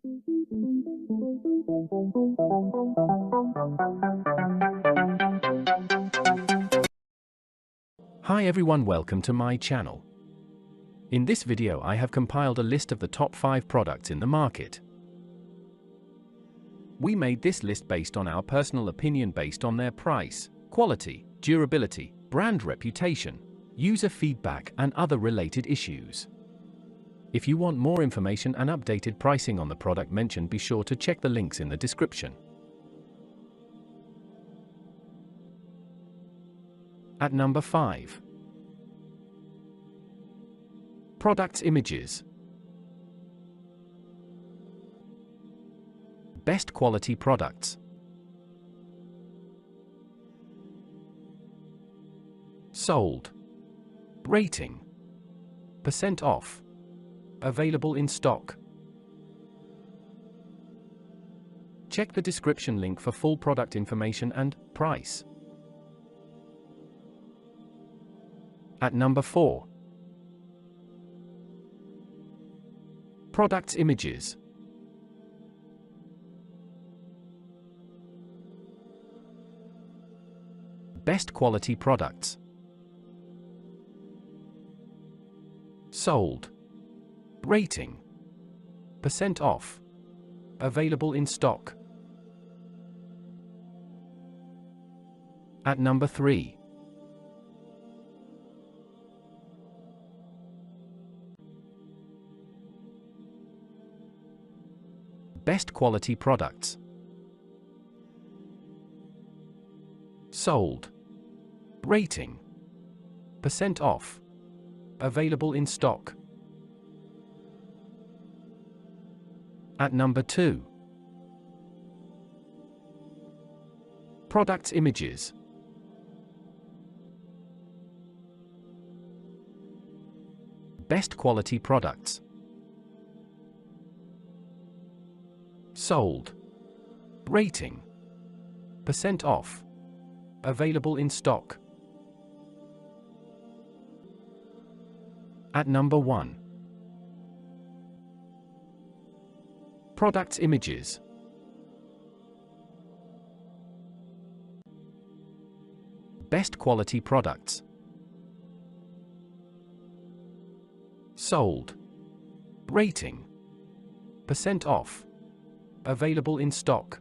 Hi everyone, welcome to my channel. In this video I have compiled a list of the top 5 products in the market. We made this list based on our personal opinion based on their price, quality, durability, brand reputation, user feedback and other related issues. If you want more information and updated pricing on the product mentioned, be sure to check the links in the description. At number 5. Products images. Best quality products. Sold. Rating. Percent off. Available in stock. Check the description link for full product information and price. At number 4. Products images. Best quality products. Sold. Rating. Percent off. Available in stock. At number 3. Best quality products. Sold. Rating. Percent off. Available in stock. At number 2. Products images. Best quality products. Sold. Rating. Percent off. Available in stock. At number 1. Products images. Best quality products. Sold. Rating. Percent off. Available in stock.